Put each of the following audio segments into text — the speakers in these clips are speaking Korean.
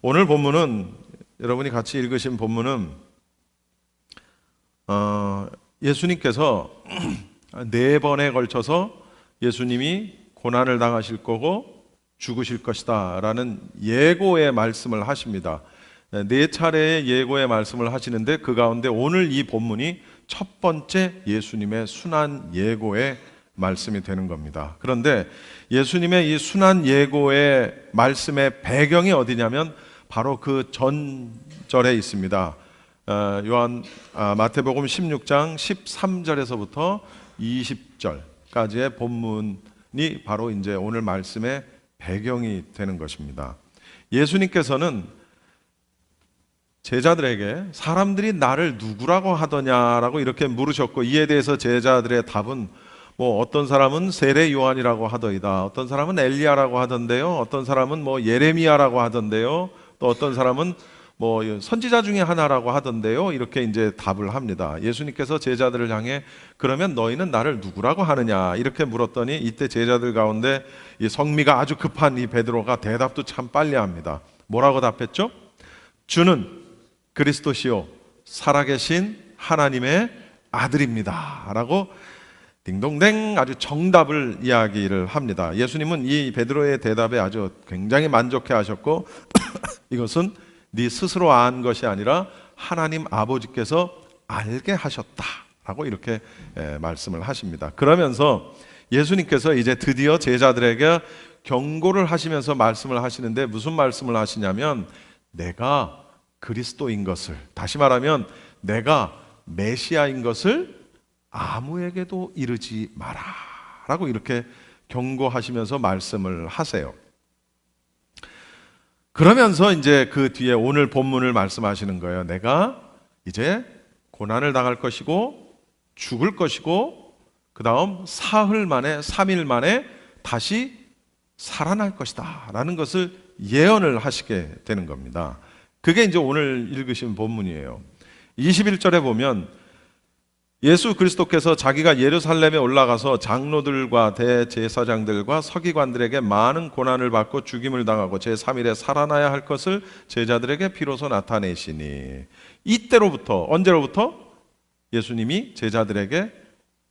오늘 본문은, 여러분이 같이 읽으신 본문은 예수님께서 네 번에 걸쳐서 예수님이 고난을 당하실 거고 죽으실 것이다 라는 예고의 말씀을 하십니다. 네 차례의 예고의 말씀을 하시는데, 그 가운데 오늘 이 본문이 첫 번째 예수님의 순환 예고의 말씀이 되는 겁니다. 그런데 예수님의 이 순환 예고의 말씀의 배경이 어디냐면 바로 그 전절에 있습니다. 마태복음 16장 13절에서부터 20절까지의 본문이 바로 이제 오늘 말씀의 배경이 되는 것입니다. 예수님께서는 제자들에게 사람들이 나를 누구라고 하더냐라고 이렇게 물으셨고, 이에 대해서 제자들의 답은 어떤 사람은 세례 요한이라고 하더이다, 어떤 사람은 엘리야라고 하던데요, 어떤 사람은 예레미야라고 하던데요, 또 어떤 사람은 선지자 중에 하나라고 하던데요, 이렇게 이제 답을 합니다. 예수님께서 제자들을 향해 그러면 너희는 나를 누구라고 하느냐 이렇게 물었더니, 이때 제자들 가운데 이 성미가 아주 급한 이 베드로가 대답도 참 빨리 합니다. 뭐라고 답했죠? 주는 그리스도시요 살아계신 하나님의 아들입니다 라고 딩동댕 아주 정답을 이야기를 합니다. 예수님은 이 베드로의 대답에 아주 굉장히 만족해 하셨고 이것은 네 스스로 안 것이 아니라 하나님 아버지께서 알게 하셨다라고 이렇게 말씀을 하십니다. 그러면서 예수님께서 이제 드디어 제자들에게 경고를 하시면서 말씀을 하시는데, 무슨 말씀을 하시냐면 내가 그리스도인 것을, 다시 말하면 내가 메시아인 것을 아무에게도 이르지 마라 라고 이렇게 경고하시면서 말씀을 하세요. 그러면서 이제 그 뒤에 오늘 본문을 말씀하시는 거예요. 내가 이제 고난을 당할 것이고 죽을 것이고 그 다음 사흘 만에 3일 만에 다시 살아날 것이다 라는 것을 예언을 하시게 되는 겁니다. 그게 이제 오늘 읽으신 본문이에요. 21절에 보면 예수 그리스도께서 자기가 예루살렘에 올라가서 장로들과 대제사장들과 서기관들에게 많은 고난을 받고 죽임을 당하고 제3일에 살아나야 할 것을 제자들에게 비로소 나타내시니, 이때로부터, 언제로부터? 예수님이 제자들에게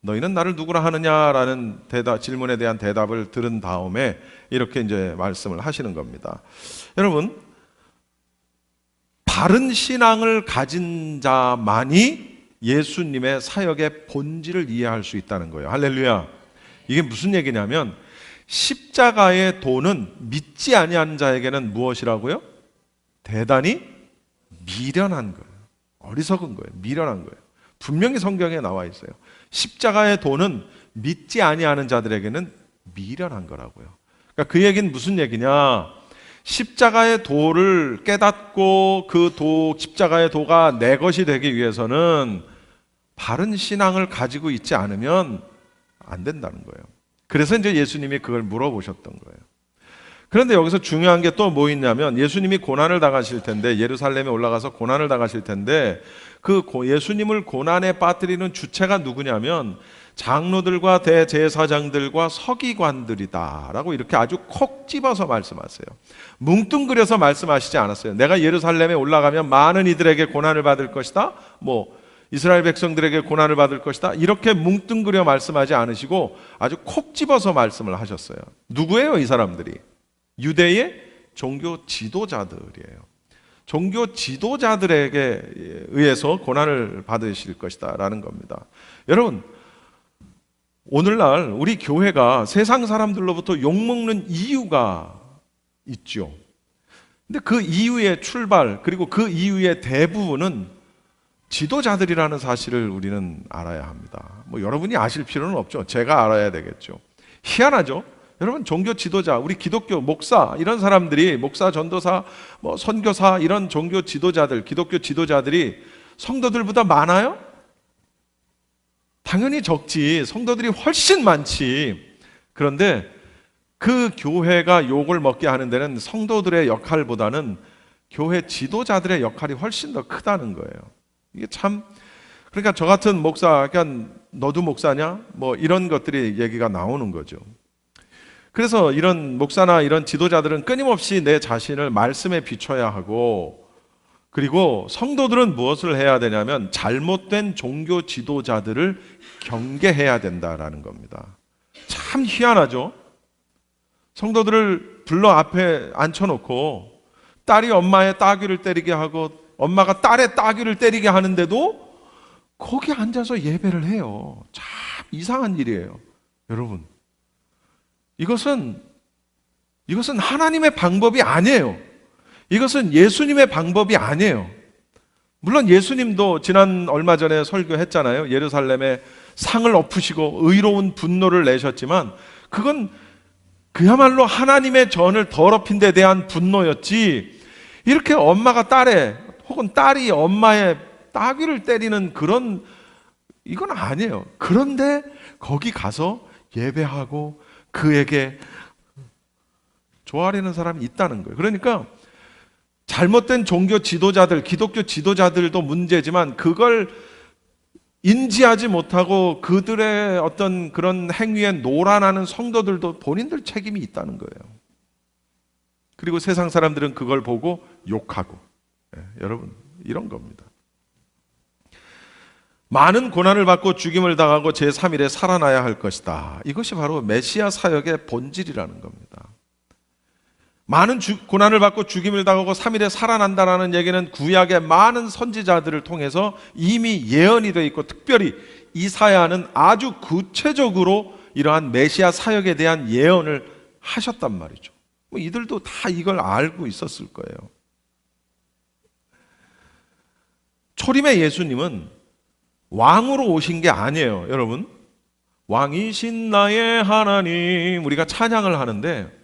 너희는 나를 누구라 하느냐라는 질문에 대한 대답을 들은 다음에 이렇게 이제 말씀을 하시는 겁니다. 여러분, 바른 신앙을 가진 자만이 예수님의 사역의 본질을 이해할 수 있다는 거예요. 할렐루야. 이게 무슨 얘기냐면, 십자가의 도는 믿지 아니하는 자에게는 무엇이라고요? 대단히 미련한 거예요. 어리석은 거예요. 미련한 거예요. 분명히 성경에 나와 있어요. 십자가의 도는 믿지 아니하는 자들에게는 미련한 거라고요. 그러니까 그 얘기는 무슨 얘기냐? 십자가의 도를 깨닫고 그 십자가의 도가 내 것이 되기 위해서는 바른 신앙을 가지고 있지 않으면 안 된다는 거예요. 그래서 이제 예수님이 그걸 물어보셨던 거예요. 그런데 여기서 중요한 게 또 뭐 있냐면, 예수님이 고난을 당하실 텐데, 예루살렘에 올라가서 고난을 당하실 텐데, 그 예수님을 고난에 빠뜨리는 주체가 누구냐면 장로들과 대제사장들과 서기관들이다 라고 이렇게 아주 콕 집어서 말씀하세요. 뭉뚱그려서 말씀하시지 않았어요. 내가 예루살렘에 올라가면 많은 이들에게 고난을 받을 것이다, 이스라엘 백성들에게 고난을 받을 것이다, 이렇게 뭉뚱그려 말씀하지 않으시고 아주 콕 집어서 말씀을 하셨어요. 누구예요 이 사람들이? 유대의 종교 지도자들이에요. 종교 지도자들에게 의해서 고난을 받으실 것이다 라는 겁니다. 여러분, 오늘날 우리 교회가 세상 사람들로부터 욕먹는 이유가 있죠. 근데 그 이유의 출발, 그리고 그 이유의 대부분은 지도자들이라는 사실을 우리는 알아야 합니다. 여러분이 아실 필요는 없죠. 제가 알아야 되겠죠. 희한하죠? 여러분, 종교 지도자, 우리 기독교 목사, 이런 사람들이, 목사, 전도사, 선교사, 이런 종교 지도자들, 기독교 지도자들이 성도들보다 많아요? 당연히 적지. 성도들이 훨씬 많지. 그런데 그 교회가 욕을 먹게 하는 데는 성도들의 역할보다는 교회 지도자들의 역할이 훨씬 더 크다는 거예요. 이게 참, 그러니까 저 같은 목사, 그러니까 너도 목사냐? 이런 것들이 얘기가 나오는 거죠. 그래서 이런 목사나 이런 지도자들은 끊임없이 내 자신을 말씀에 비춰야 하고, 그리고 성도들은 무엇을 해야 되냐면 잘못된 종교 지도자들을 경계해야 된다라는 겁니다. 참 희한하죠? 성도들을 불러 앞에 앉혀놓고 딸이 엄마의 따귀를 때리게 하고 엄마가 딸의 따귀를 때리게 하는데도 거기 앉아서 예배를 해요. 참 이상한 일이에요. 여러분, 이것은 하나님의 방법이 아니에요. 이것은 예수님의 방법이 아니에요. 물론 예수님도 지난 얼마 전에 설교했잖아요. 예루살렘에 상을 엎으시고 의로운 분노를 내셨지만 그건 그야말로 하나님의 전을 더럽힌 데 대한 분노였지, 이렇게 엄마가 딸의 혹은 딸이 엄마의 따귀를 때리는 그런, 이건 아니에요. 그런데 거기 가서 예배하고 그에게 좋아하려는 사람이 있다는 거예요. 그러니까 잘못된 종교 지도자들, 기독교 지도자들도 문제지만 그걸 인지하지 못하고 그들의 어떤 그런 행위에 노란하는 성도들도 본인들 책임이 있다는 거예요. 그리고 세상 사람들은 그걸 보고 욕하고. 여러분, 이런 겁니다. 많은 고난을 받고 죽임을 당하고 제3일에 살아나야 할 것이다. 이것이 바로 메시아 사역의 본질이라는 겁니다. 많은 고난을 받고 죽임을 당하고 3일에 살아난다라는 얘기는 구약의 많은 선지자들을 통해서 이미 예언이 되어 있고, 특별히 이사야는 아주 구체적으로 이러한 메시아 사역에 대한 예언을 하셨단 말이죠. 이들도 다 이걸 알고 있었을 거예요. 초림의 예수님은 왕으로 오신 게 아니에요. 여러분, 왕이신 나의 하나님, 우리가 찬양을 하는데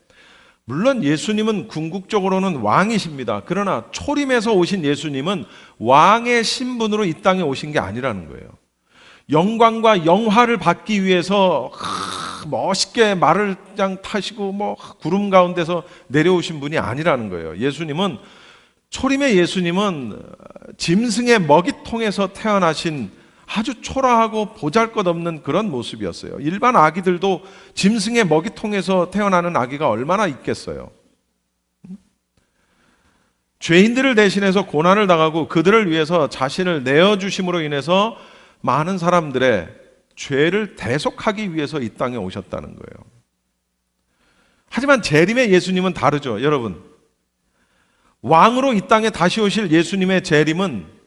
물론 예수님은 궁극적으로는 왕이십니다. 그러나 초림에서 오신 예수님은 왕의 신분으로 이 땅에 오신 게 아니라는 거예요. 영광과 영화를 받기 위해서 멋있게 말을 그냥 타시고 구름 가운데서 내려오신 분이 아니라는 거예요. 예수님은, 초림의 예수님은 짐승의 먹이통에서 태어나신 아주 초라하고 보잘것없는 그런 모습이었어요. 일반 아기들도 짐승의 먹이통에서 태어나는 아기가 얼마나 있겠어요. 죄인들을 대신해서 고난을 당하고 그들을 위해서 자신을 내어주심으로 인해서 많은 사람들의 죄를 대속하기 위해서 이 땅에 오셨다는 거예요. 하지만 재림의 예수님은 다르죠. 여러분, 왕으로 이 땅에 다시 오실 예수님의 재림은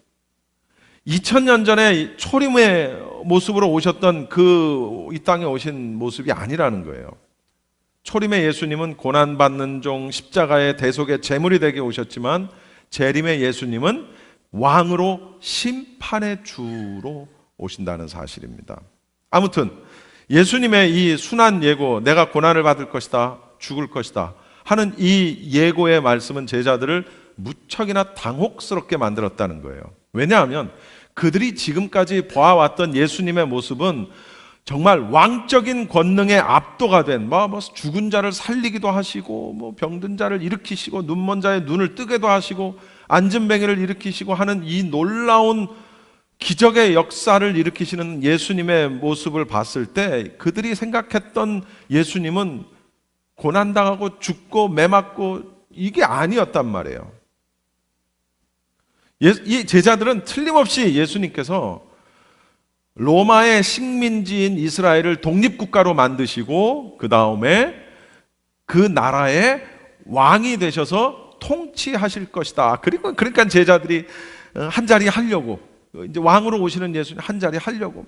2000년 전에 초림의 모습으로 오셨던 이 땅에 오신 모습이 아니라는 거예요. 초림의 예수님은 고난받는 종, 십자가의 대속의 제물이 되게 오셨지만 재림의 예수님은 왕으로 심판의 주로 오신다는 사실입니다. 아무튼 예수님의 이 순한 예고, 내가 고난을 받을 것이다, 죽을 것이다 하는 이 예고의 말씀은 제자들을 무척이나 당혹스럽게 만들었다는 거예요. 왜냐하면 그들이 지금까지 보아왔던 예수님의 모습은 정말 왕적인 권능에 압도가 된, 죽은 자를 살리기도 하시고, 병든 자를 일으키시고, 눈먼 자의 눈을 뜨게도 하시고, 안진뱅이를 일으키시고 하는 이 놀라운 기적의 역사를 일으키시는 예수님의 모습을 봤을 때 그들이 생각했던 예수님은 고난당하고 죽고 매맞고 이게 아니었단 말이에요. 이 제자들은 틀림없이 예수님께서 로마의 식민지인 이스라엘을 독립국가로 만드시고 그 다음에 그 나라의 왕이 되셔서 통치하실 것이다. 그러니까 제자들이 한 자리 하려고, 이제 왕으로 오시는 예수님 한 자리 하려고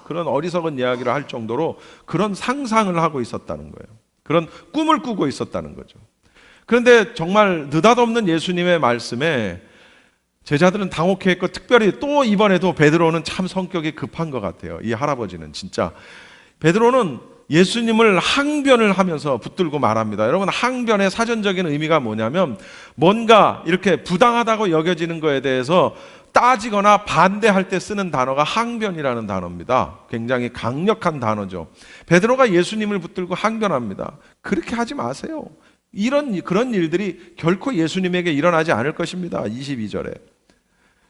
그런 어리석은 이야기를 할 정도로 그런 상상을 하고 있었다는 거예요. 그런 꿈을 꾸고 있었다는 거죠. 그런데 정말 느닷없는 예수님의 말씀에 제자들은 당혹해했고, 특별히 또 이번에도 베드로는 참 성격이 급한 것 같아요. 이 할아버지는 진짜, 베드로는 예수님을 항변을 하면서 붙들고 말합니다. 여러분, 항변의 사전적인 의미가 뭐냐면 뭔가 이렇게 부당하다고 여겨지는 거에 대해서 따지거나 반대할 때 쓰는 단어가 항변이라는 단어입니다. 굉장히 강력한 단어죠. 베드로가 예수님을 붙들고 항변합니다. 그렇게 하지 마세요. 그런 일들이 결코 예수님에게 일어나지 않을 것입니다. 22절에.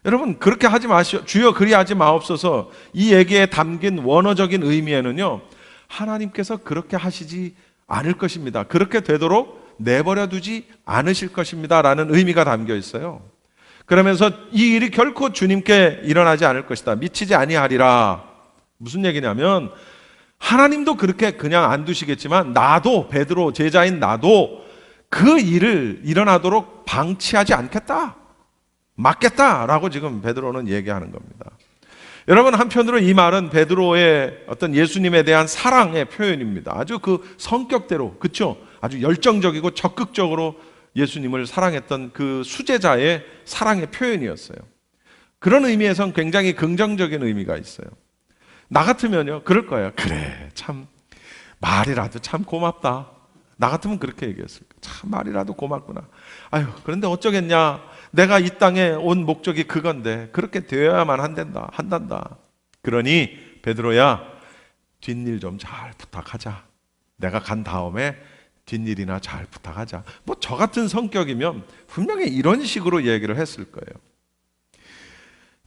여러분, 그렇게 하지 마시오. 주여 그리하지 마옵소서. 이 얘기에 담긴 원어적인 의미에는요, 하나님께서 그렇게 하시지 않을 것입니다. 그렇게 되도록 내버려 두지 않으실 것입니다 라는 의미가 담겨 있어요. 그러면서 이 일이 결코 주님께 일어나지 않을 것이다, 미치지 아니하리라. 무슨 얘기냐면 하나님도 그렇게 그냥 안 두시겠지만 나도, 베드로 제자인 나도 그 일을 일어나도록 방치하지 않겠다, 막겠다라고 지금 베드로는 얘기하는 겁니다. 여러분, 한편으로 이 말은 베드로의 어떤 예수님에 대한 사랑의 표현입니다. 아주 그 성격대로, 그렇죠? 아주 열정적이고 적극적으로 예수님을 사랑했던 그 수제자의 사랑의 표현이었어요. 그런 의미에선 굉장히 긍정적인 의미가 있어요. 나 같으면요 그럴 거예요. 그래, 참 말이라도 참 고맙다. 나 같으면 그렇게 얘기했을 거예요. 참 말이라도 고맙구나. 아유, 그런데 어쩌겠냐, 내가 이 땅에 온 목적이 그건데 그렇게 되어야만 한단다. 그러니 베드로야, 뒷일 좀 잘 부탁하자. 내가 간 다음에 뒷일이나 잘 부탁하자. 뭐 저 같은 성격이면 분명히 이런 식으로 얘기를 했을 거예요.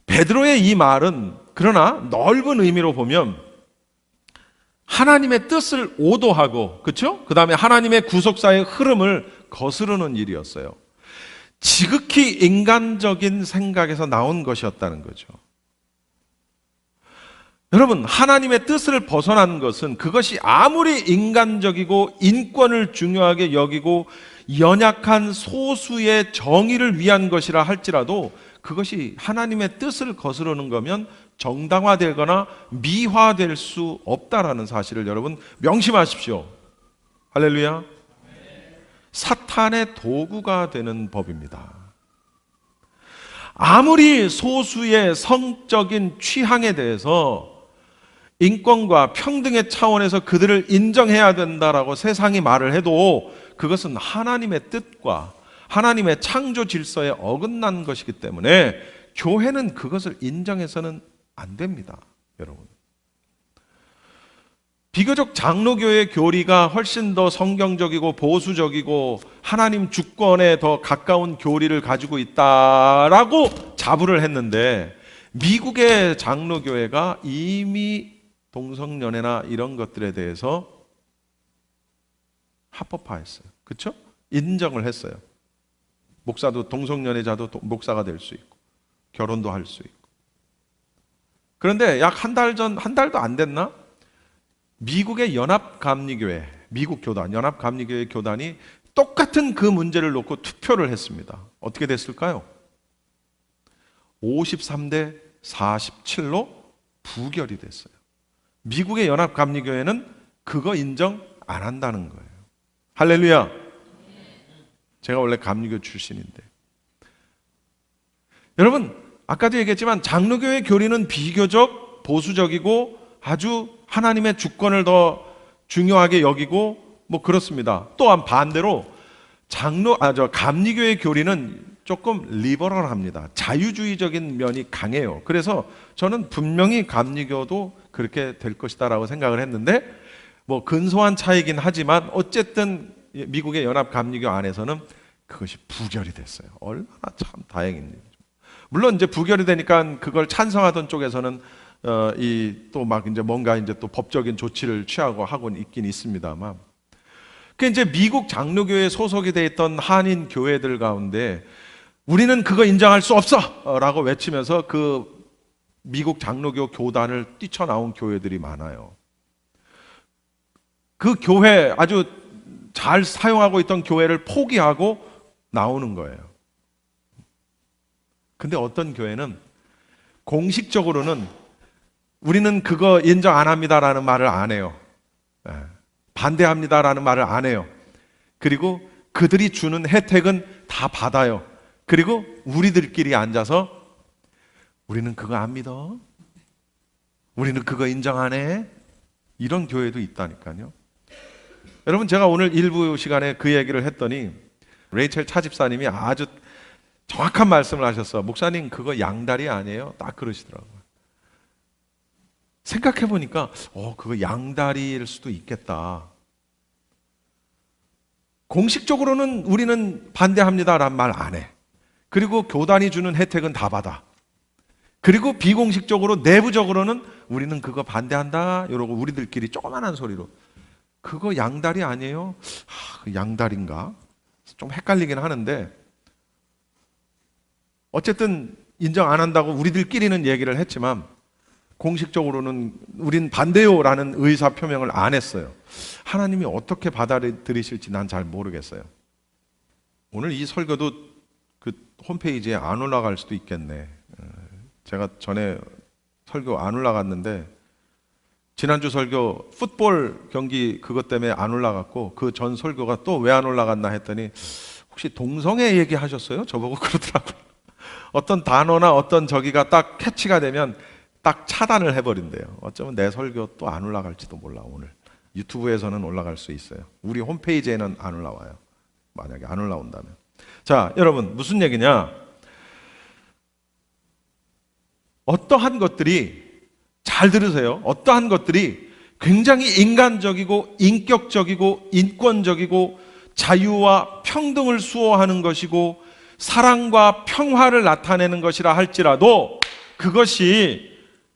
베드로의 이 말은 그러나 넓은 의미로 보면 하나님의 뜻을 오도하고, 그렇죠? 그 다음에 하나님의 구속사의 흐름을 거스르는 일이었어요. 지극히 인간적인 생각에서 나온 것이었다는 거죠. 여러분, 하나님의 뜻을 벗어난 것은 그것이 아무리 인간적이고 인권을 중요하게 여기고 연약한 소수의 정의를 위한 것이라 할지라도 그것이 하나님의 뜻을 거스르는 거면 정당화되거나 미화될 수 없다라는 사실을 여러분 명심하십시오. 할렐루야. 사탄의 도구가 되는 법입니다. 아무리 소수의 성적인 취향에 대해서 인권과 평등의 차원에서 그들을 인정해야 된다라고 세상이 말을 해도 그것은 하나님의 뜻과 하나님의 창조 질서에 어긋난 것이기 때문에 교회는 그것을 인정해서는 안 됩니다, 여러분. 비교적 장로교의 교리가 훨씬 더 성경적이고 보수적이고 하나님 주권에 더 가까운 교리를 가지고 있다라고 자부를 했는데 미국의 장로교회가 이미 동성연애나 이런 것들에 대해서 합법화했어요. 그렇죠? 인정을 했어요. 목사도, 동성연애자도 목사가 될 수 있고 결혼도 할 수 있고. 그런데 약 한 달도 안 됐나? 미국의 연합감리교회, 미국 교단, 연합감리교회 교단이 똑같은 그 문제를 놓고 투표를 했습니다. 어떻게 됐을까요? 53대 47로 부결이 됐어요. 미국의 연합감리교회는 그거 인정 안 한다는 거예요. 할렐루야. 제가 원래 감리교 출신인데. 여러분, 아까도 얘기했지만 장로교회 교리는 비교적 보수적이고 아주 하나님의 주권을 더 중요하게 여기고 뭐 그렇습니다. 또한 반대로 감리교의 교리는 조금 리버럴합니다. 자유주의적인 면이 강해요. 그래서 저는 분명히 감리교도 그렇게 될 것이다라고 생각을 했는데 뭐 근소한 차이긴 하지만 어쨌든 미국의 연합감리교 안에서는 그것이 부결이 됐어요. 얼마나 참 다행인 일이죠. 물론 이제 부결이 되니까 그걸 찬성하던 쪽에서는 또 막 이제 뭔가 이제 또 법적인 조치를 취하고 하고는 있긴 있습니다만, 그 이제 미국 장로교회에 소속이 돼 있던 한인 교회들 가운데 우리는 그거 인정할 수 없어라고 외치면서 그 미국 장로교 교단을 뛰쳐나온 교회들이 많아요. 그 교회 아주 잘 사용하고 있던 교회를 포기하고 나오는 거예요. 근데 어떤 교회는 공식적으로는 우리는 그거 인정 안 합니다라는 말을 안 해요. 반대합니다라는 말을 안 해요. 그리고 그들이 주는 혜택은 다 받아요. 그리고 우리들끼리 앉아서 우리는 그거 안 믿어? 우리는 그거 인정 안 해? 이런 교회도 있다니까요. 여러분, 제가 오늘 일부 시간에 그 얘기를 했더니 레이첼 차집사님이 아주 정확한 말씀을 하셨어. 목사님, 그거 양다리 아니에요? 딱 그러시더라고요. 생각해 보니까 그거 양다리일 수도 있겠다. 공식적으로는 우리는 반대합니다라는 말 안 해. 그리고 교단이 주는 혜택은 다 받아. 그리고 비공식적으로 내부적으로는 우리는 그거 반대한다 이러고 우리들끼리 조그만한 소리로. 그거 양다리 아니에요? 그 양다리인가? 좀 헷갈리긴 하는데 어쨌든 인정 안 한다고 우리들끼리는 얘기를 했지만 공식적으로는 우린 반대요라는 의사 표명을 안 했어요. 하나님이 어떻게 받아들이실지 난 잘 모르겠어요. 오늘 이 설교도 그 홈페이지에 안 올라갈 수도 있겠네. 제가 전에 설교 안 올라갔는데 지난주 설교 풋볼 경기 그것 때문에 안 올라갔고 그 전 설교가 또 왜 안 올라갔나 했더니 혹시 동성애 얘기하셨어요? 저보고 그러더라고요. 어떤 단어나 어떤 저기가 딱 캐치가 되면 딱 차단을 해버린대요. 어쩌면 내 설교 또 안 올라갈지도 몰라. 오늘 유튜브에서는 올라갈 수 있어요. 우리 홈페이지에는 안 올라와요. 만약에 안 올라온다면. 자, 여러분 무슨 얘기냐? 어떠한 것들이, 잘 들으세요, 어떠한 것들이 굉장히 인간적이고 인격적이고 인권적이고 자유와 평등을 수호하는 것이고 사랑과 평화를 나타내는 것이라 할지라도 그것이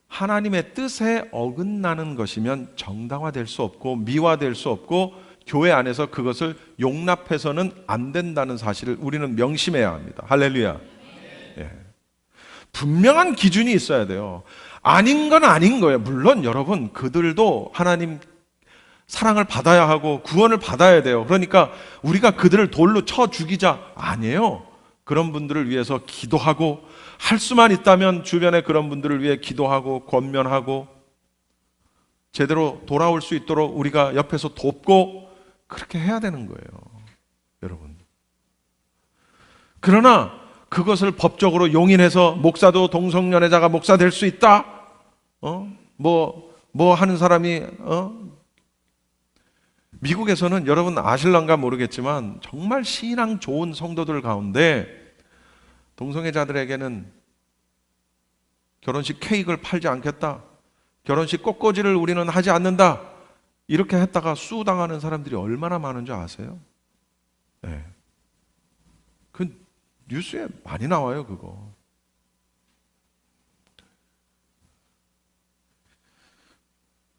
하나님의 뜻에 어긋나는 것이면 정당화될 수 없고 미화될 수 없고 교회 안에서 그것을 용납해서는 안 된다는 사실을 우리는 명심해야 합니다. 할렐루야. 예. 분명한 기준이 있어야 돼요. 아닌 건 아닌 거예요. 물론 여러분 그들도 하나님 사랑을 받아야 하고 구원을 받아야 돼요. 그러니까 우리가 그들을 돌로 쳐 죽이자 아니에요. 그런 분들을 위해서 기도하고 할 수만 있다면 주변에 그런 분들을 위해 기도하고 권면하고 제대로 돌아올 수 있도록 우리가 옆에서 돕고 그렇게 해야 되는 거예요. 여러분. 그러나 그것을 법적으로 용인해서 목사도 동성연애자가 목사 될 수 있다? 뭐 하는 사람이, 미국에서는 여러분 아실런가 모르겠지만 정말 신앙 좋은 성도들 가운데 동성애자들에게는 결혼식 케이크를 팔지 않겠다. 결혼식 꽃꽂이를 우리는 하지 않는다. 이렇게 했다가 수당하는 사람들이 얼마나 많은 줄 아세요? 네. 그 뉴스에 많이 나와요, 그거.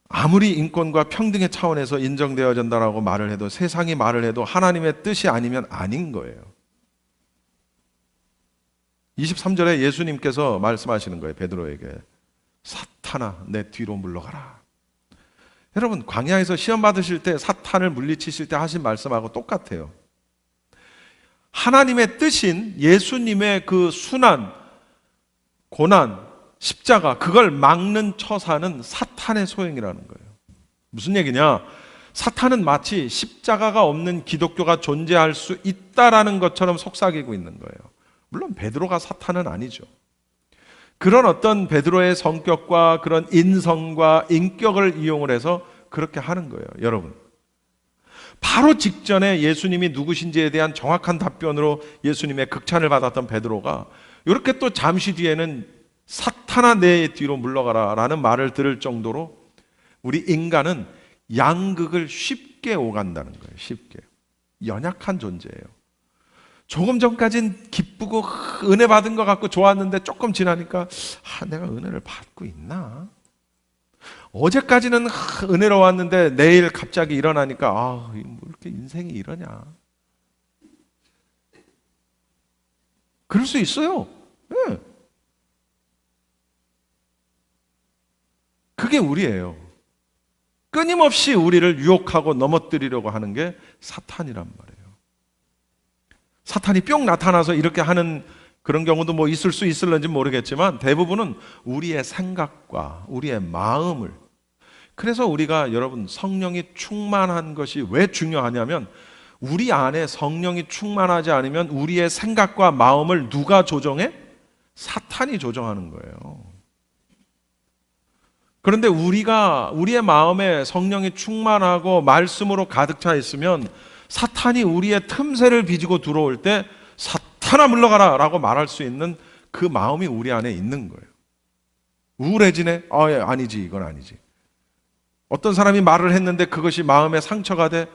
아무리 인권과 평등의 차원에서 인정되어진다라고 말을 해도 세상이 말을 해도 하나님의 뜻이 아니면 아닌 거예요. 23절에 예수님께서 말씀하시는 거예요, 베드로에게. 사탄아, 내 뒤로 물러가라. 여러분, 광야에서 시험 받으실 때 사탄을 물리치실 때 하신 말씀하고 똑같아요. 하나님의 뜻인 예수님의 그 순환, 고난, 십자가, 그걸 막는 처사는 사탄의 소행이라는 거예요. 무슨 얘기냐? 사탄은 마치 십자가가 없는 기독교가 존재할 수 있다라는 것처럼 속삭이고 있는 거예요. 물론 베드로가 사탄은 아니죠. 그런 어떤 베드로의 성격과 그런 인성과 인격을 이용을 해서 그렇게 하는 거예요. 여러분, 바로 직전에 예수님이 누구신지에 대한 정확한 답변으로 예수님의 극찬을 받았던 베드로가 이렇게 또 잠시 뒤에는 사탄아 내 뒤로 물러가라 라는 말을 들을 정도로 우리 인간은 양극을 쉽게 오간다는 거예요. 쉽게. 연약한 존재예요. 조금 전까진 기쁘고 은혜 받은 것 같고 좋았는데 조금 지나니까 내가 은혜를 받고 있나? 어제까지는 은혜로웠는데 내일 갑자기 일어나니까 뭐 이렇게 인생이 이러냐? 그럴 수 있어요. 네. 그게 우리예요. 끊임없이 우리를 유혹하고 넘어뜨리려고 하는 게 사탄이란 말이에요. 사탄이 뿅 나타나서 이렇게 하는 그런 경우도 뭐 있을 수 있을런지 모르겠지만 대부분은 우리의 생각과 우리의 마음을, 그래서 우리가 여러분 성령이 충만한 것이 왜 중요하냐면 우리 안에 성령이 충만하지 않으면 우리의 생각과 마음을 누가 조정해? 사탄이 조정하는 거예요. 그런데 우리의 마음에 성령이 충만하고 말씀으로 가득 차 있으면 사탄이 우리의 틈새를 비지고 들어올 때 사탄아 물러가라 라고 말할 수 있는 그 마음이 우리 안에 있는 거예요. 우울해지네? 아니지, 이건 아니지. 어떤 사람이 말을 했는데 그것이 마음에 상처가 돼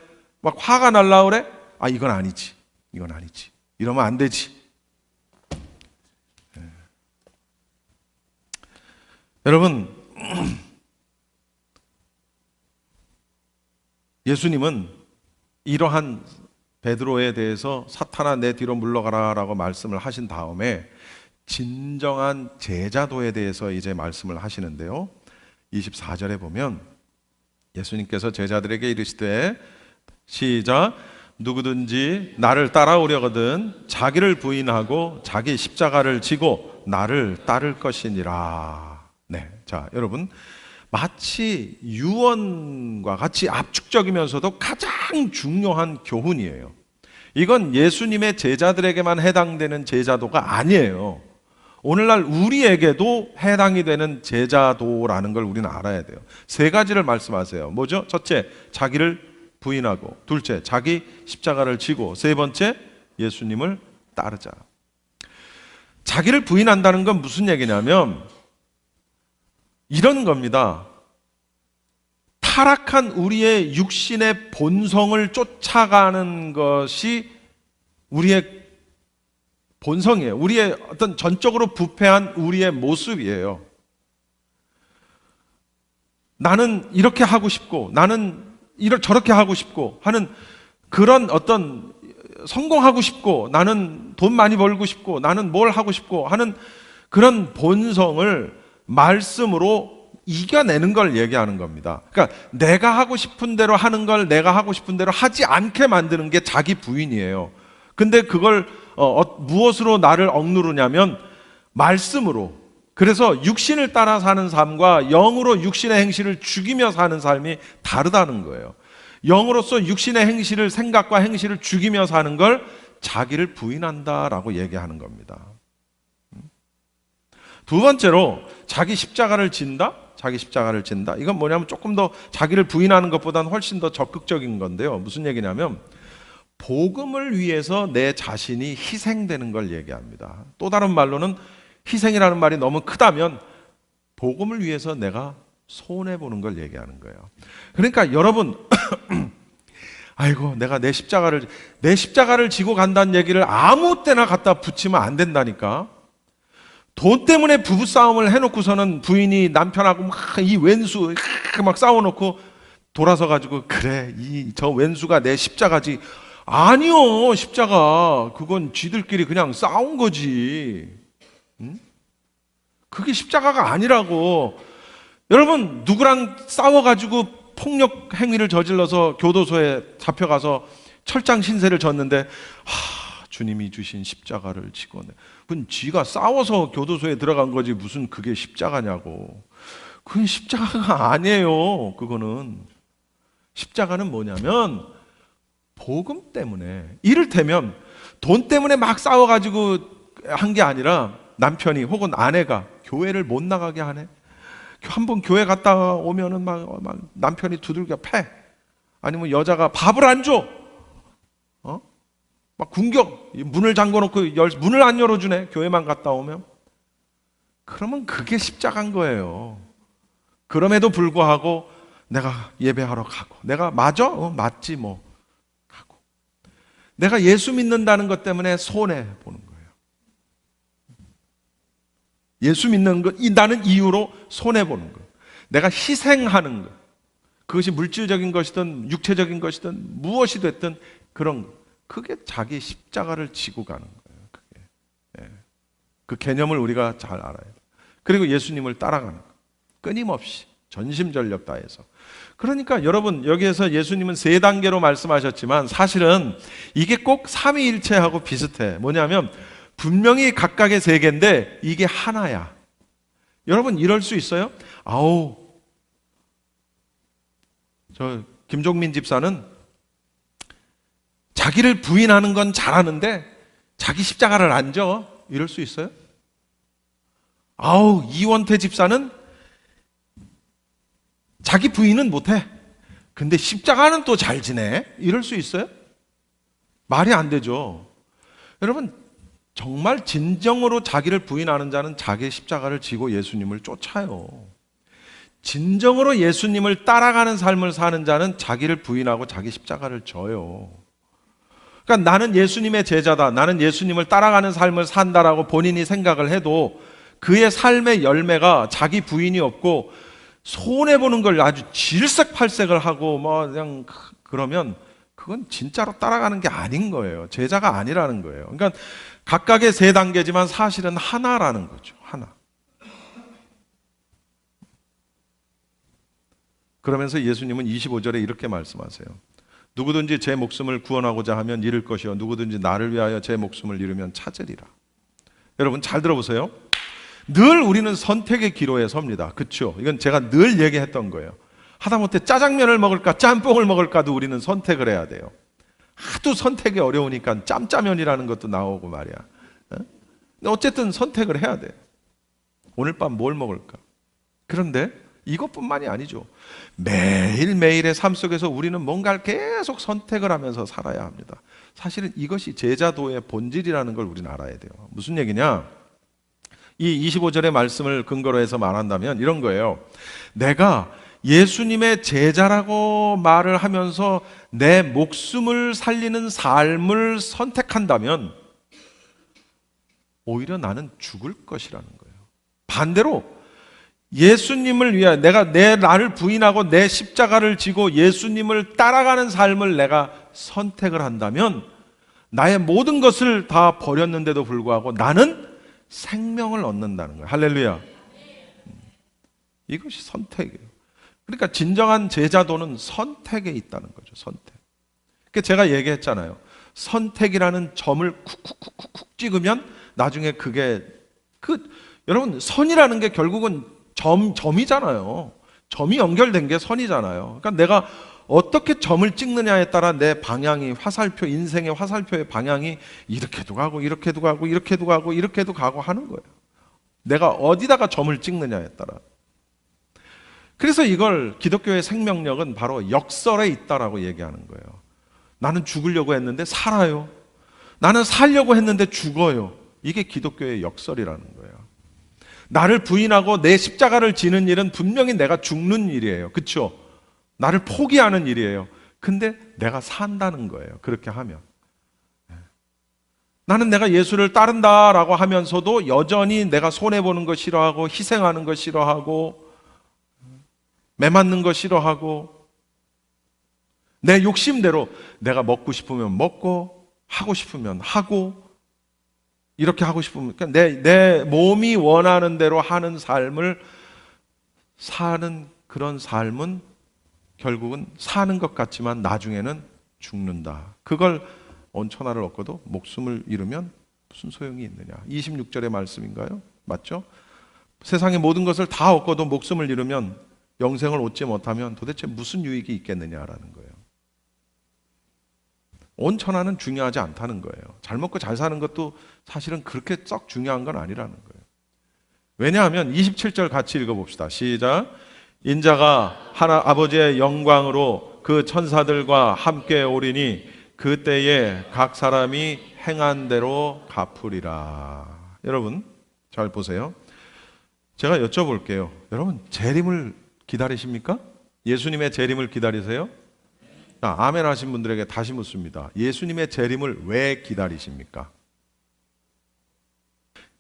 막 화가 날라 그래? 이건 아니지, 이건 아니지, 이러면 안 되지. 여러분, 예수님은 이러한 베드로에 대해서 사탄아 내 뒤로 물러가라 라고 말씀을 하신 다음에 진정한 제자도에 대해서 이제 말씀을 하시는데요, 24절에 보면 예수님께서 제자들에게 이르시되, 시작, 누구든지 나를 따라오려거든 자기를 부인하고 자기 십자가를 지고 나를 따를 것이니라. 네, 자 여러분, 마치 유언과 같이 압축적이면서도 가장 중요한 교훈이에요. 이건 예수님의 제자들에게만 해당되는 제자도가 아니에요. 오늘날 우리에게도 해당이 되는 제자도라는 걸 우리는 알아야 돼요. 세 가지를 말씀하세요. 뭐죠? 첫째, 자기를 부인하고, 둘째, 자기 십자가를 지고, 세 번째, 예수님을 따르자. 자기를 부인한다는 건 무슨 얘기냐면 이런 겁니다. 타락한 우리의 육신의 본성을 쫓아가는 것이 우리의 본성이에요. 우리의 어떤 전적으로 부패한 우리의 모습이에요. 나는 이렇게 하고 싶고, 나는 저렇게 하고 싶고 하는 그런 어떤, 성공하고 싶고, 나는 돈 많이 벌고 싶고, 나는 뭘 하고 싶고 하는 그런 본성을 말씀으로 이겨내는 걸 얘기하는 겁니다. 그러니까 내가 하고 싶은 대로 하는 걸 내가 하고 싶은 대로 하지 않게 만드는 게 자기 부인이에요. 근데 그걸 무엇으로 나를 억누르냐면 말씀으로. 그래서 육신을 따라 사는 삶과 영으로 육신의 행실을 죽이며 사는 삶이 다르다는 거예요. 영으로서 육신의 행실을, 생각과 행실을 죽이며 사는 걸 자기를 부인한다라고 얘기하는 겁니다. 두 번째로 자기 십자가를 진다? 자기 십자가를 진다. 이건 뭐냐면 조금 더 자기를 부인하는 것보다는 훨씬 더 적극적인 건데요. 무슨 얘기냐면 복음을 위해서 내 자신이 희생되는 걸 얘기합니다. 또 다른 말로는 희생이라는 말이 너무 크다면 복음을 위해서 내가 손해보는 걸 얘기하는 거예요. 그러니까 여러분 아이고 내가 내 십자가를 지고 간다는 얘기를 아무 때나 갖다 붙이면 안 된다니까. 돈 때문에 부부싸움을 해놓고서는 부인이 남편하고 막 이 왼수 막 싸워놓고 돌아서 가지고 그래 저 왼수가 내 십자가지. 아니요, 십자가 그건 쥐들끼리 그냥 싸운 거지. 응? 그게 십자가가 아니라고. 여러분 누구랑 싸워가지고 폭력 행위를 저질러서 교도소에 잡혀가서 철장 신세를 졌는데 주님이 주신 십자가를 지고, 그건 쥐가 싸워서 교도소에 들어간 거지 무슨 그게 십자가냐고. 그건 십자가가 아니에요. 그거는 십자가는 뭐냐면 복음 때문에, 이를테면 돈 때문에 막 싸워가지고 한 게 아니라 남편이 혹은 아내가 교회를 못 나가게 하네. 한번 교회 갔다 오면은 막 남편이 두들겨 패. 아니면 여자가 밥을 안 줘. 막 궁격, 문을 잠궈놓고 문을 안 열어주네. 교회만 갔다 오면. 그러면 그게 십자가인 거예요. 그럼에도 불구하고 내가 예배하러 가고, 내가 맞아? 맞지 뭐. 하고. 내가 예수 믿는다는 것 때문에 손해 보는 거예요. 예수 믿는 것, 나는 이유로 손해 보는 거예요. 내가 희생하는 것. 그것이 물질적인 것이든 육체적인 것이든 무엇이 됐든 그런 것. 그게 자기 십자가를 지고 가는 거예요. 그게. 예. 그 개념을 우리가 잘 알아야 돼요. 그리고 예수님을 따라가는 거예요. 끊임없이 전심전력 다해서. 그러니까 여러분 여기에서 예수님은 세 단계로 말씀하셨지만 사실은 이게 꼭 삼위일체하고 비슷해. 뭐냐면 분명히 각각의 세 개인데 이게 하나야. 여러분 이럴 수 있어요? 저 김종민 집사는 자기를 부인하는 건 잘하는데 자기 십자가를 안 져. 이럴 수 있어요? 이원태 집사는 자기 부인은 못해. 근데 십자가는 또 잘 지내. 이럴 수 있어요? 말이 안 되죠. 여러분 정말 진정으로 자기를 부인하는 자는 자기 십자가를 지고 예수님을 쫓아요. 진정으로 예수님을 따라가는 삶을 사는 자는 자기를 부인하고 자기 십자가를 져요. 그러니까 나는 예수님의 제자다, 나는 예수님을 따라가는 삶을 산다라고 본인이 생각을 해도 그의 삶의 열매가 자기 부인이 없고 손해보는 걸 아주 질색팔색을 하고 그냥 그러면 그건 진짜로 따라가는 게 아닌 거예요. 제자가 아니라는 거예요. 그러니까 각각의 세 단계지만 사실은 하나라는 거죠. 하나. 그러면서 예수님은 25절에 이렇게 말씀하세요. 누구든지 제 목숨을 구원하고자 하면 잃을 것이요 누구든지 나를 위하여 제 목숨을 잃으면 찾으리라. 여러분 잘 들어보세요. 늘 우리는 선택의 기로에 섭니다. 그렇죠? 이건 제가 늘 얘기했던 거예요. 하다못해 짜장면을 먹을까 짬뽕을 먹을까도 우리는 선택을 해야 돼요. 하도 선택이 어려우니까 짬짜면이라는 것도 나오고 말이야. 어쨌든 선택을 해야 돼. 오늘 밤 뭘 먹을까? 그런데 이것뿐만이 아니죠. 매일매일의 삶 속에서 우리는 뭔가를 계속 선택을 하면서 살아야 합니다. 사실은 이것이 제자도의 본질이라는 걸 우리는 알아야 돼요. 무슨 얘기냐? 이 25절의 말씀을 근거로 해서 말한다면 이런 거예요. 내가 예수님의 제자라고 말을 하면서 내 목숨을 살리는 삶을 선택한다면 오히려 나는 죽을 것이라는 거예요. 반대로 예수님을 위하여 내가 나를 부인하고 내 십자가를 지고 예수님을 따라가는 삶을 내가 선택을 한다면 나의 모든 것을 다 버렸는데도 불구하고 나는 생명을 얻는다는 거예요. 할렐루야. 이것이 선택이에요. 그러니까 진정한 제자도는 선택에 있다는 거죠. 선택. 그러니까 제가 얘기했잖아요. 선택이라는 점을 쿡쿡쿡쿡 찍으면 나중에 그게 여러분 선이라는 게 결국은 점이잖아요. 점이 연결된 게 선이잖아요. 그러니까 내가 어떻게 점을 찍느냐에 따라 내 방향이 화살표, 인생의 화살표의 방향이 이렇게도 가고 이렇게도 가고 이렇게도 가고 이렇게도 가고 하는 거예요. 내가 어디다가 점을 찍느냐에 따라. 그래서 이걸 기독교의 생명력은 바로 역설에 있다라고 얘기하는 거예요. 나는 죽으려고 했는데 살아요. 나는 살려고 했는데 죽어요. 이게 기독교의 역설이라는 거예요. 나를 부인하고 내 십자가를 지는 일은 분명히 내가 죽는 일이에요. 그렇죠? 나를 포기하는 일이에요. 근데 내가 산다는 거예요. 그렇게 하면. 나는 내가 예수를 따른다라고 하면서도 여전히 내가 손해보는 거 싫어하고 희생하는 거 싫어하고 매 맞는 거 싫어하고 내 욕심대로 내가 먹고 싶으면 먹고 하고 싶으면 하고 이렇게 하고 싶으면 그러니까 내 몸이 원하는 대로 하는 삶을 사는 그런 삶은 결국은 사는 것 같지만 나중에는 죽는다. 그걸 온천하를 얻고도 목숨을 잃으면 무슨 소용이 있느냐. 26절의 말씀인가요? 맞죠? 세상의 모든 것을 다 얻고도 목숨을 잃으면 영생을 얻지 못하면 도대체 무슨 유익이 있겠느냐라는 거예요. 온천하는 중요하지 않다는 거예요. 잘 먹고 잘 사는 것도 사실은 그렇게 썩 중요한 건 아니라는 거예요. 왜냐하면 27절 같이 읽어봅시다. 시작. 인자가 하나 아버지의 영광으로 그 천사들과 함께 오리니 그때에 각 사람이 행한 대로 갚으리라. 여러분 잘 보세요. 제가 여쭤볼게요. 여러분 재림을 기다리십니까? 예수님의 재림을 기다리세요? 아멘 하신 분들에게 다시 묻습니다. 예수님의 재림을 왜 기다리십니까?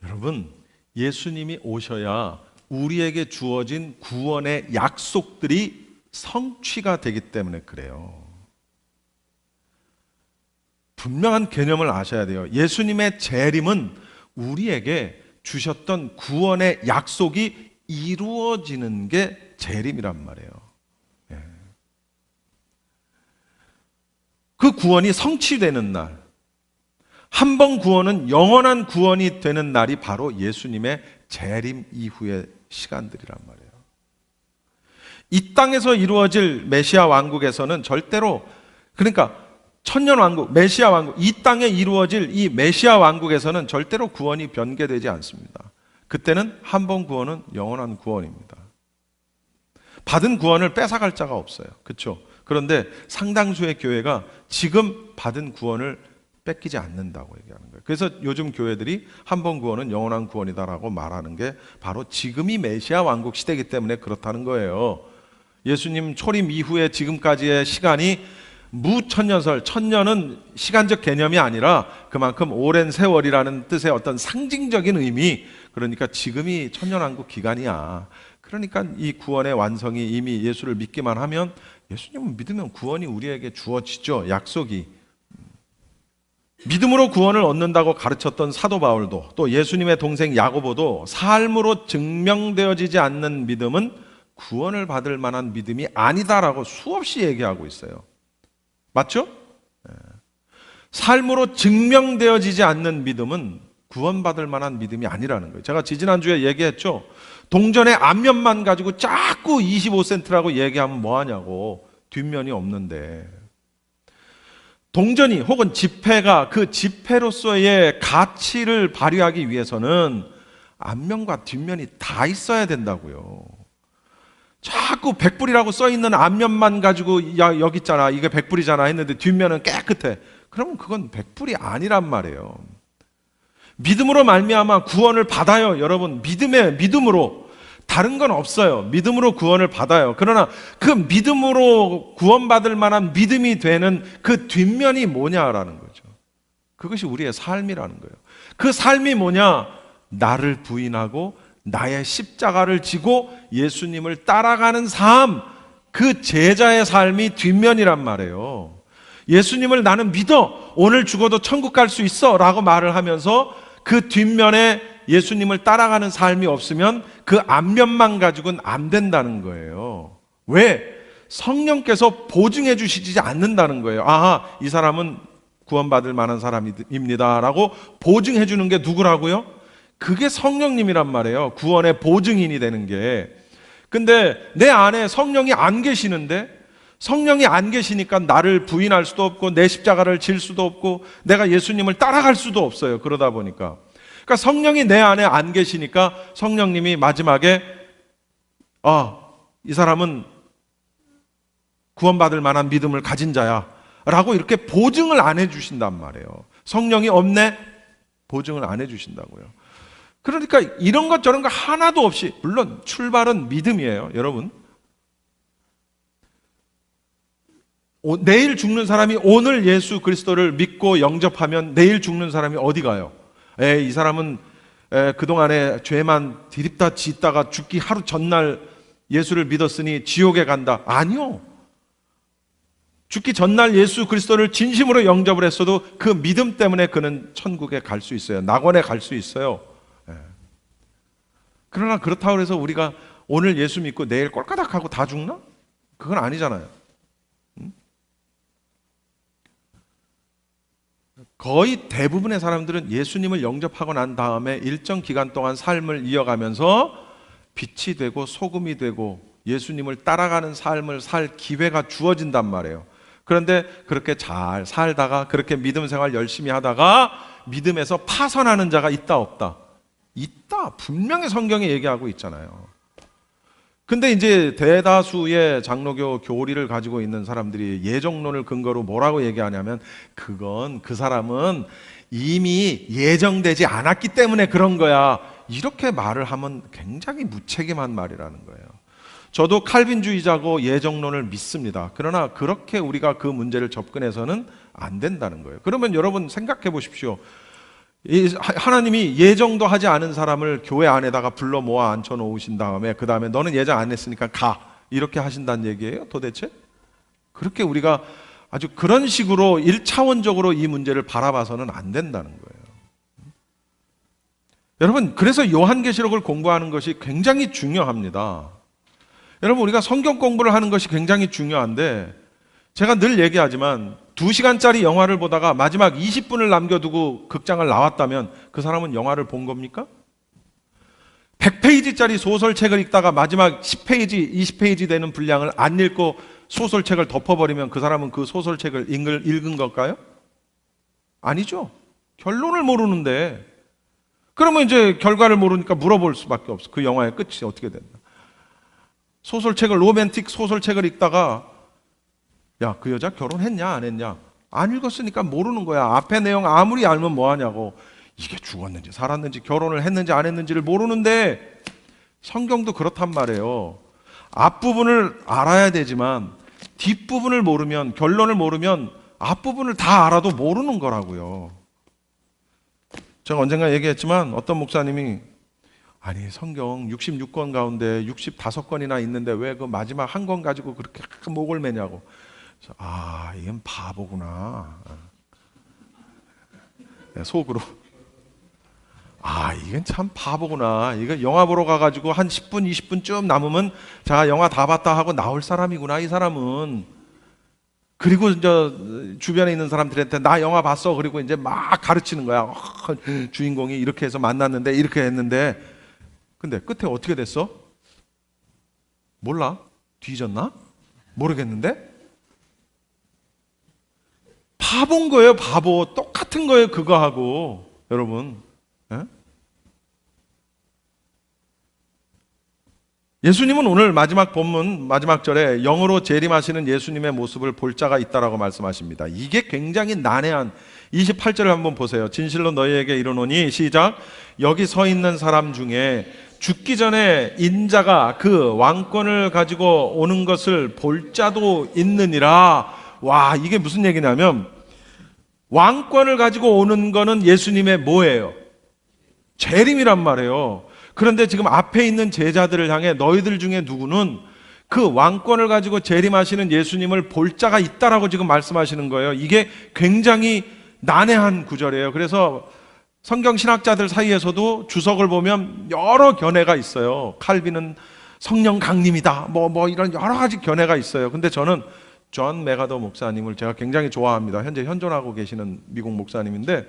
여러분 예수님이 오셔야 우리에게 주어진 구원의 약속들이 성취가 되기 때문에 그래요. 분명한 개념을 아셔야 돼요. 예수님의 재림은 우리에게 주셨던 구원의 약속이 이루어지는 게 재림이란 말이에요. 그 구원이 성취되는 날, 한 번 구원은 영원한 구원이 되는 날이 바로 예수님의 재림 이후의 시간들이란 말이에요. 이 땅에서 이루어질 메시아 왕국에서는 절대로, 그러니까 천년 왕국, 메시아 왕국, 이 땅에 이루어질 이 메시아 왕국에서는 절대로 구원이 변개되지 않습니다. 그때는 한 번 구원은 영원한 구원입니다. 받은 구원을 뺏어갈 자가 없어요. 그렇죠? 그런데 상당수의 교회가 지금 받은 구원을 뺏기지 않는다고 얘기하는 거예요. 그래서 요즘 교회들이 한 번 구원은 영원한 구원이다라고 말하는 게 바로 지금이 메시아 왕국 시대이기 때문에 그렇다는 거예요. 예수님 초림 이후에 지금까지의 시간이 무천년설, 천년은 시간적 개념이 아니라 그만큼 오랜 세월이라는 뜻의 어떤 상징적인 의미, 그러니까 지금이 천년왕국 기간이야. 그러니까 이 구원의 완성이 이미 예수를 믿기만 하면 예수님을 믿으면 구원이 우리에게 주어지죠. 약속이. 믿음으로 구원을 얻는다고 가르쳤던 사도 바울도, 또 예수님의 동생 야고보도 삶으로 증명되어지지 않는 믿음은 구원을 받을 만한 믿음이 아니다라고 수없이 얘기하고 있어요. 맞죠? 삶으로 증명되어지지 않는 믿음은 구원받을 만한 믿음이 아니라는 거예요. 제가 지지난주에 얘기했죠. 동전의 앞면만 가지고 자꾸 25센트라고 얘기하면 뭐하냐고. 뒷면이 없는데. 동전이 혹은 지폐가 그 지폐로서의 가치를 발휘하기 위해서는 앞면과 뒷면이 다 있어야 된다고요. 자꾸 100불이라고 써있는 앞면만 가지고 야 여기 있잖아, 이게 100불이잖아 했는데 뒷면은 깨끗해. 그러면 그건 100불이 아니란 말이에요. 믿음으로 말미암아 구원을 받아요. 여러분, 믿음으로. 다른 건 없어요. 믿음으로 구원을 받아요. 그러나 그 믿음으로 구원받을 만한 믿음이 되는 그 뒷면이 뭐냐라는 거죠. 그것이 우리의 삶이라는 거예요. 그 삶이 뭐냐? 나를 부인하고 나의 십자가를 지고 예수님을 따라가는 삶, 그 제자의 삶이 뒷면이란 말이에요. 예수님을 나는 믿어, 오늘 죽어도 천국 갈 수 있어 라고 말을 하면서 그 뒷면에 예수님을 따라가는 삶이 없으면 그 앞면만 가지고는 안 된다는 거예요. 왜? 성령께서 보증해 주시지 않는다는 거예요. 아하, 이 사람은 구원받을 만한 사람입니다 라고 보증해 주는 게 누구라고요? 그게 성령님이란 말이에요. 구원의 보증인이 되는 게. 근데 내 안에 성령이 안 계시는데, 성령이 안 계시니까 나를 부인할 수도 없고 내 십자가를 질 수도 없고 내가 예수님을 따라갈 수도 없어요. 그러다 보니까. 그러니까 성령이 내 안에 안 계시니까 성령님이 마지막에 이 사람은 구원받을 만한 믿음을 가진 자야 라고 이렇게 보증을 안 해주신단 말이에요. 성령이 없네? 보증을 안 해주신다고요. 그러니까 이런 것 저런 거 하나도 없이, 물론 출발은 믿음이에요. 여러분, 내일 죽는 사람이 오늘 예수 그리스도를 믿고 영접하면 내일 죽는 사람이 어디 가요? 이 사람은 그동안에 죄만 디립다 짓다가 죽기 하루 전날 예수를 믿었으니 지옥에 간다. 아니요. 죽기 전날 예수 그리스도를 진심으로 영접을 했어도 그 믿음 때문에 그는 천국에 갈 수 있어요. 낙원에 갈 수 있어요. 그러나 그렇다고 해서 우리가 오늘 예수 믿고 내일 꼴까닥하고 다 죽나? 그건 아니잖아요. 거의 대부분의 사람들은 예수님을 영접하고 난 다음에 일정 기간 동안 삶을 이어가면서 빛이 되고 소금이 되고 예수님을 따라가는 삶을 살 기회가 주어진단 말이에요. 그런데 그렇게 잘 살다가 그렇게 믿음 생활 열심히 하다가 믿음에서 파선하는 자가 있다 없다? 있다. 분명히 성경에 얘기하고 있잖아요. 근데 이제 대다수의 장로교 교리를 가지고 있는 사람들이 예정론을 근거로 뭐라고 얘기하냐면, 그건 그 사람은 이미 예정되지 않았기 때문에 그런 거야, 이렇게 말을 하면 굉장히 무책임한 말이라는 거예요. 저도 칼빈주의자고 예정론을 믿습니다. 그러나 그렇게 우리가 그 문제를 접근해서는 안 된다는 거예요. 그러면 여러분 생각해 보십시오. 하나님이 예정도 하지 않은 사람을 교회 안에다가 불러 모아 앉혀 놓으신 다음에 그 다음에 너는 예정 안 했으니까 가, 이렇게 하신다는 얘기예요 도대체? 그렇게 우리가 아주 그런 식으로 1차원적으로 이 문제를 바라봐서는 안 된다는 거예요. 여러분, 그래서 요한계시록을 공부하는 것이 굉장히 중요합니다. 여러분, 우리가 성경 공부를 하는 것이 굉장히 중요한데, 제가 늘 얘기하지만 2시간짜리 영화를 보다가 마지막 20분을 남겨두고 극장을 나왔다면 그 사람은 영화를 본 겁니까? 100페이지짜리 소설책을 읽다가 마지막 10페이지, 20페이지 되는 분량을 안 읽고 소설책을 덮어버리면 그 사람은 그 소설책을 읽은 걸까요? 아니죠. 결론을 모르는데. 그러면 이제 결과를 모르니까 물어볼 수밖에 없어. 그 영화의 끝이 어떻게 된다. 로맨틱 소설책을 읽다가 야, 그 여자 결혼했냐 안 했냐? 안 읽었으니까 모르는 거야. 앞에 내용 아무리 알면 뭐하냐고. 이게 죽었는지 살았는지 결혼을 했는지 안 했는지를 모르는데, 성경도 그렇단 말이에요. 앞부분을 알아야 되지만 뒷부분을 모르면, 결론을 모르면 앞부분을 다 알아도 모르는 거라고요. 제가 언젠가 얘기했지만 어떤 목사님이 아니 성경 66권 가운데 65권이나 있는데 왜 그 마지막 한 권 가지고 그렇게 목을 매냐고. 그래서 이건 바보구나. 속으로 이건 참 바보구나. 이거 영화 보러 가가지고 한 10분 20분쯤 남으면 자 영화 다 봤다 하고 나올 사람이구나 이 사람은. 그리고 이제 주변에 있는 사람들한테 나 영화 봤어. 그리고 이제 막 가르치는 거야. 주인공이 이렇게 해서 만났는데 이렇게 했는데 근데 끝에 어떻게 됐어? 몰라? 뒤졌나? 모르겠는데? 바본 거예요, 바보. 똑같은 거예요, 그거하고. 여러분. 예? 예수님은 오늘 마지막 본문, 마지막 절에 영으로 재림하시는 예수님의 모습을 볼 자가 있다라고 말씀하십니다. 이게 굉장히 난해한 28절을 한번 보세요. 진실로 너희에게 이르노니 시작. 여기 서 있는 사람 중에 죽기 전에 인자가 그 왕권을 가지고 오는 것을 볼 자도 있느니라. 와, 이게 무슨 얘기냐면 왕권을 가지고 오는 거는 예수님의 뭐예요? 재림이란 말이에요. 그런데 지금 앞에 있는 제자들을 향해 너희들 중에 누구는 그 왕권을 가지고 재림하시는 예수님을 볼 자가 있다라고 지금 말씀하시는 거예요. 이게 굉장히 난해한 구절이에요. 그래서 성경 신학자들 사이에서도 주석을 보면 여러 견해가 있어요. 칼빈은 성령 강림이다. 뭐 이런 여러 가지 견해가 있어요. 근데 저는 존 메가더 목사님을 제가 굉장히 좋아합니다. 현재 현존하고 계시는 미국 목사님인데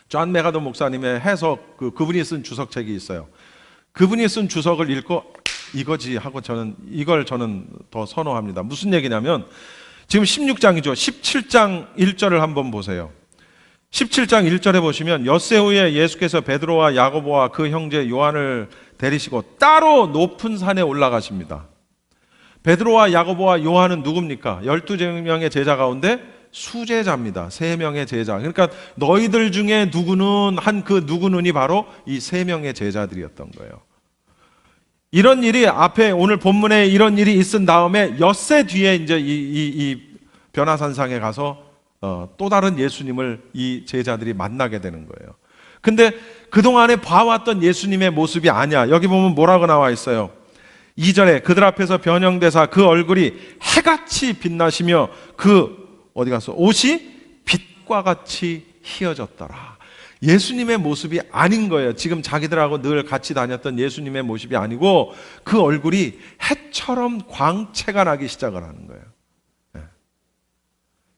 존 메가더 목사님의 해석, 그분이 쓴 주석책이 있어요. 그분이 쓴 주석을 읽고 이거지 하고 이걸 저는 더 선호합니다. 무슨 얘기냐면 지금 16장이죠. 17장 1절을 한번 보세요. 17장 1절에 보시면 엿새 후에 예수께서 베드로와 야고보와 그 형제 요한을 데리시고 따로 높은 산에 올라가십니다. 베드로와 야고보와 요한은 누굽니까? 12명의 제자 가운데 수제자입니다. 3명의 제자. 그러니까 너희들 중에 누구는 한 그 누구는이 바로 이 3명의 제자들이었던 거예요. 이런 일이 앞에 오늘 본문에 이런 일이 있은 다음에 엿새 뒤에 이제 이 변화산상에 가서 또 다른 예수님을 이 제자들이 만나게 되는 거예요. 근데 그동안에 봐왔던 예수님의 모습이 아니야. 여기 보면 뭐라고 나와 있어요? 2절에 그들 앞에서 변형되사 그 얼굴이 해같이 빛나시며 어디 갔어? 옷이 빛과 같이 희어졌더라. 예수님의 모습이 아닌 거예요. 지금 자기들하고 늘 같이 다녔던 예수님의 모습이 아니고 그 얼굴이 해처럼 광채가 나기 시작을 하는 거예요.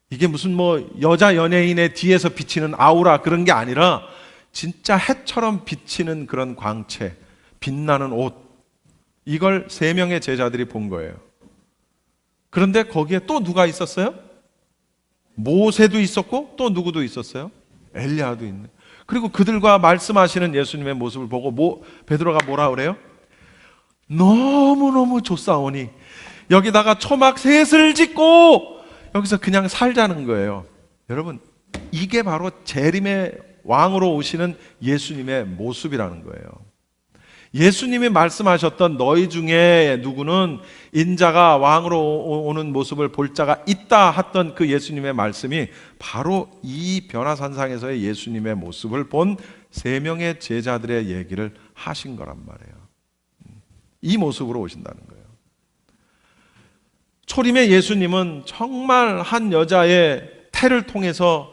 이게 무슨 여자 연예인의 뒤에서 비치는 아우라 그런 게 아니라 진짜 해처럼 비치는 그런 광채, 빛나는 옷. 이걸 3명의 제자들이 본 거예요. 그런데 거기에 또 누가 있었어요? 모세도 있었고 또 누구도 있었어요? 엘리야도 있네. 그리고 그들과 말씀하시는 예수님의 모습을 보고 베드로가 뭐라 그래요? 너무너무 좋사오니 여기다가 초막 셋을 짓고 여기서 그냥 살자는 거예요. 여러분, 이게 바로 재림의 왕으로 오시는 예수님의 모습이라는 거예요. 예수님이 말씀하셨던 너희 중에 누구는 인자가 왕으로 오는 모습을 볼 자가 있다 했던 그 예수님의 말씀이 바로 이 변화산상에서의 예수님의 모습을 본 3명의 제자들의 얘기를 하신 거란 말이에요. 이 모습으로 오신다는 거예요. 초림의 예수님은 정말 한 여자의 태를 통해서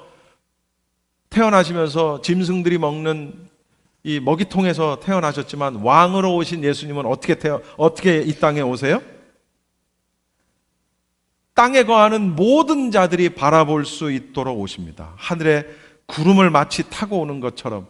태어나시면서 짐승들이 먹는 이 먹이통에서 태어나셨지만 왕으로 오신 예수님은 어떻게 이 땅에 오세요? 땅에 거하는 모든 자들이 바라볼 수 있도록 오십니다. 하늘에 구름을 마치 타고 오는 것처럼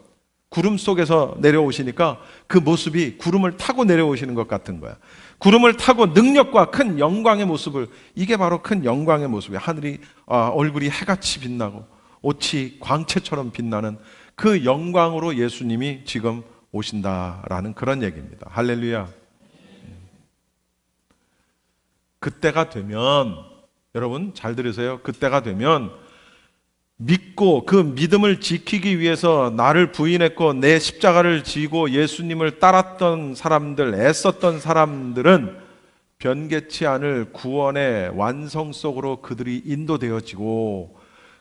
구름 속에서 내려오시니까 그 모습이 구름을 타고 내려오시는 것 같은 거야. 구름을 타고 능력과 큰 영광의 모습을, 이게 바로 큰 영광의 모습이에요. 하늘이 얼굴이 해같이 빛나고 옷이 광채처럼 빛나는 그 영광으로 예수님이 지금 오신다라는 그런 얘기입니다. 할렐루야. 그때가 되면, 여러분 잘 들으세요. 그때가 되면 믿고 그 믿음을 지키기 위해서 나를 부인했고 내 십자가를 지고 예수님을 따랐던 사람들, 애썼던 사람들은 변개치 않을 구원의 완성 속으로 그들이 인도되어지고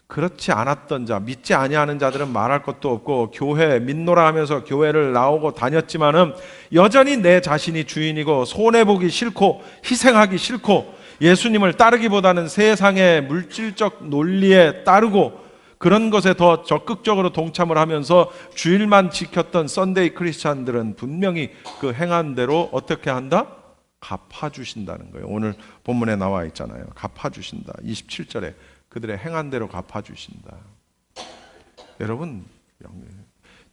그렇지 않았던 자, 믿지 아니하는 자들은 말할 것도 없고 교회 믿노라 하면서 교회를 나오고 다녔지만은 여전히 내 자신이 주인이고 손해보기 싫고 희생하기 싫고 예수님을 따르기보다는 세상의 물질적 논리에 따르고 그런 것에 더 적극적으로 동참을 하면서 주일만 지켰던 썬데이 크리스찬들은 분명히 그 행한 대로 어떻게 한다? 갚아주신다는 거예요. 오늘 본문에 나와 있잖아요. 갚아주신다. 27절에 그들의 행한 대로 갚아주신다. 여러분,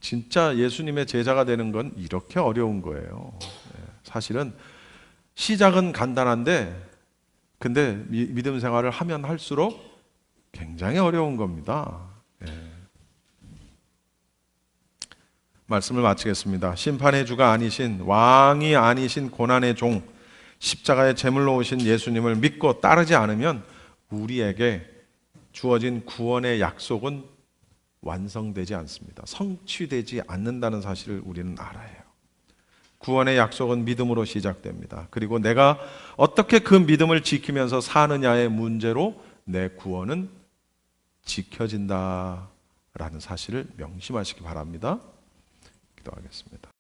진짜 예수님의 제자가 되는 건 이렇게 어려운 거예요. 사실은 시작은 간단한데 근데 믿음 생활을 하면 할수록 굉장히 어려운 겁니다. 말씀을 마치겠습니다. 심판의 주가 아니신, 왕이 아니신 고난의 종, 십자가에 제물로 오신 예수님을 믿고 따르지 않으면 우리에게 주어진 구원의 약속은 완성되지 않습니다. 성취되지 않는다는 사실을 우리는 알아야 해요. 구원의 약속은 믿음으로 시작됩니다. 그리고 내가 어떻게 그 믿음을 지키면서 사느냐의 문제로 내 구원은 지켜진다라는 사실을 명심하시기 바랍니다. 기도하겠습니다.